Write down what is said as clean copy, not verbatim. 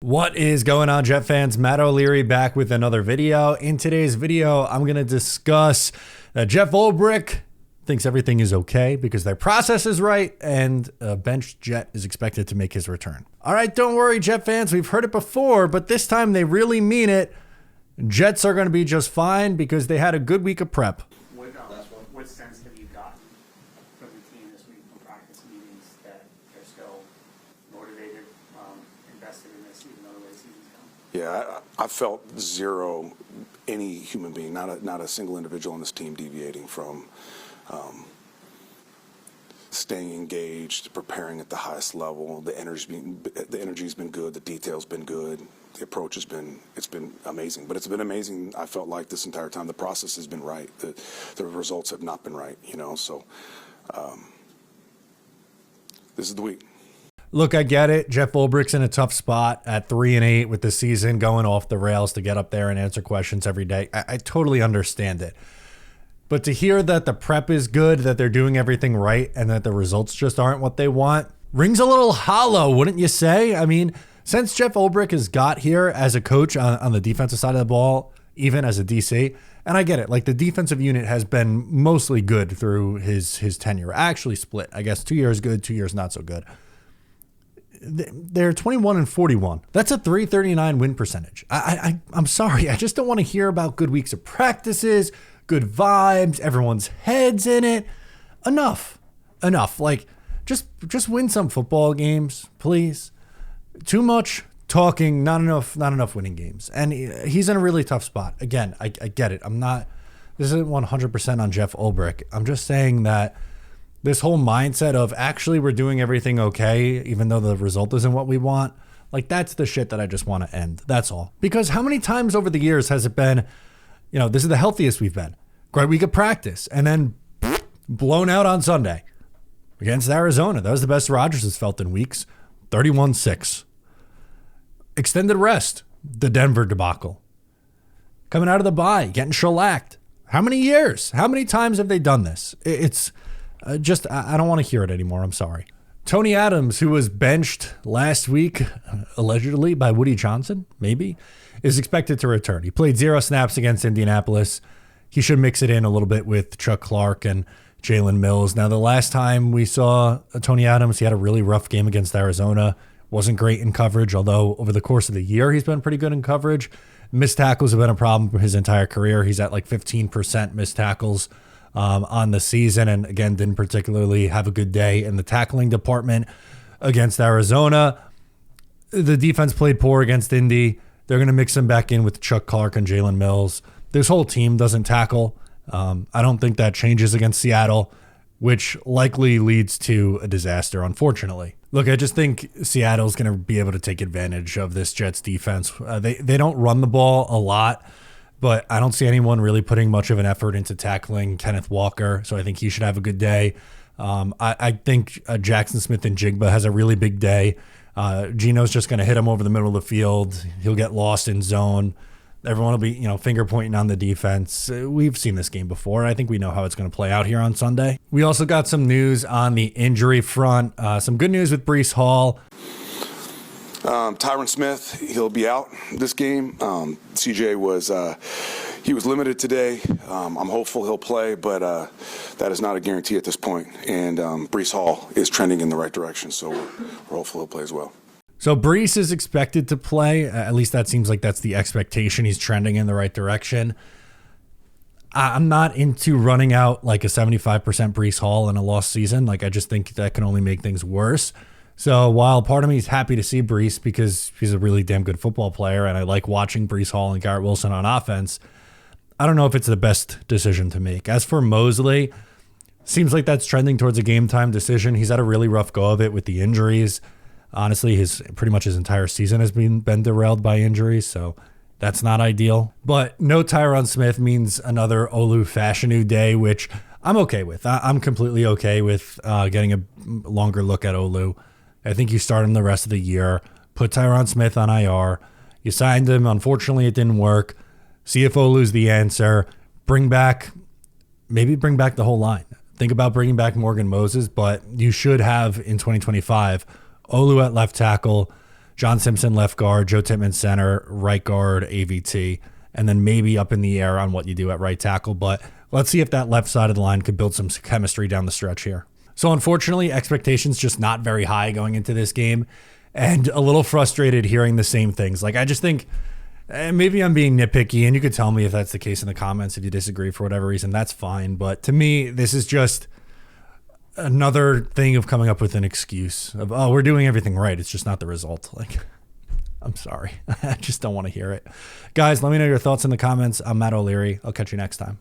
What is going on, Jet fans? Matt O'Leary back with another video. In today's video, I'm going to discuss that Jeff Ulbrich thinks everything is okay because their process is right, and a benched Jet is expected to make his return. All right, don't worry, Jet fans. We've heard it before, but this time they really mean it. Jets are going to be just fine because they had a good week of prep. What sense have you gotten from the team this week from practice meetings that they're still motivated, invested in this, even though the way the season's gone? Yeah, I felt zero, any human being, not a single individual on this team deviating from staying engaged, preparing at the highest level. The energy's been good, the detail's been good, the approach has been amazing. But it's been amazing, I felt like, this entire time. The process has been right. The results have not been right, so this is the week. Look, I get it. Jeff Ulbrich's in a tough spot at 3-8 with the season going off the rails to get up there and answer questions every day. I totally understand it. But to hear that the prep is good, that they're doing everything right, and that the results just aren't what they want, rings a little hollow, wouldn't you say? I mean, since Jeff Ulbrich has got here as a coach on the defensive side of the ball, even as a DC, and I get it, like the defensive unit has been mostly good through his tenure. Actually split, I guess, 2 years good, 2 years not so good. They're 21-41. That's a .339 win percentage. I'm sorry. I just don't want to hear about good weeks of practices, good vibes, everyone's heads in it. Enough. Like, just win some football games, please. Too much talking, not enough winning games. And he's in a really tough spot. Again, I get it. This isn't 100% on Jeff Ulbrich. I'm just saying that this whole mindset of actually we're doing everything okay, even though the result isn't what we want, like that's the shit that I just want to end. That's all. Because how many times over the years has it been, this is the healthiest we've been. Great week of practice. And then blown out on Sunday against Arizona. That was the best Rodgers has felt in weeks. 31-6. Extended rest. The Denver debacle. Coming out of the bye, getting shellacked. How many years? How many times have they done this? It's just, I don't want to hear it anymore. I'm sorry. Tony Adams, who was benched last week, allegedly by Woody Johnson, maybe, is expected to return. He played 0 snaps against Indianapolis. He should mix it in a little bit with Chuck Clark and Jalen Mills. Now, the last time we saw Tony Adams, he had a really rough game against Arizona. Wasn't great in coverage, although over the course of the year, he's been pretty good in coverage. Missed tackles have been a problem for his entire career. He's at like 15% missed tackles on the season, and again, didn't particularly have a good day in the tackling department against Arizona. The defense played poor against Indy. They're going to mix him back in with Chuck Clark and Jalen Mills. This whole team doesn't tackle. I don't think that changes against Seattle, which likely leads to a disaster, unfortunately. Look, I just think Seattle's going to be able to take advantage of this Jets defense. They don't run the ball a lot, but I don't see anyone really putting much of an effort into tackling Kenneth Walker, so I think he should have a good day. I think Jackson Smith and Jigba has a really big day. Gino's just going to hit him over the middle of the field. He'll get lost in zone. Everyone will be, finger pointing on the defense. We've seen this game before. I think we know how it's going to play out here on Sunday. We also got some news on the injury front. Some good news with Breece Hall. Tyron Smith, he'll be out this game. CJ was limited today. I'm hopeful he'll play, but that is not a guarantee at this point. And Breece Hall is trending in the right direction, so we're hopeful he'll play as well. So Breece is expected to play. At least that seems like that's the expectation. He's trending in the right direction. I'm not into running out like a 75% Breece Hall in a lost season. Like, I just think that can only make things worse. So while part of me is happy to see Breece because he's a really damn good football player and I like watching Breece Hall and Garrett Wilson on offense, I don't know if it's the best decision to make. As for Mosley, seems like that's trending towards a game time decision. He's had a really rough go of it with the injuries. Honestly, pretty much his entire season has been derailed by injuries, so that's not ideal. But no Tyron Smith means another Olu Fashanu day, which I'm okay with. I'm completely okay with getting a longer look at Olu. I think you start him the rest of the year. Put Tyron Smith on IR. You signed him. Unfortunately, it didn't work. See if Olu's the answer. Maybe bring back the whole line. Think about bringing back Morgan Moses, but you should have in 2025 Olu at left tackle, John Simpson left guard, Joe Tippmann center, right guard, AVT, and then maybe up in the air on what you do at right tackle. But let's see if that left side of the line could build some chemistry down the stretch here. So unfortunately, expectations just not very high going into this game, and a little frustrated hearing the same things. Like, I just think, maybe I'm being nitpicky, and you could tell me if that's the case in the comments. If you disagree for whatever reason, that's fine. But to me, this is just another thing of coming up with an excuse of, oh, we're doing everything right. It's just not the result. Like, I'm sorry. I just don't want to hear it. Guys, let me know your thoughts in the comments. I'm Matt O'Leary. I'll catch you next time.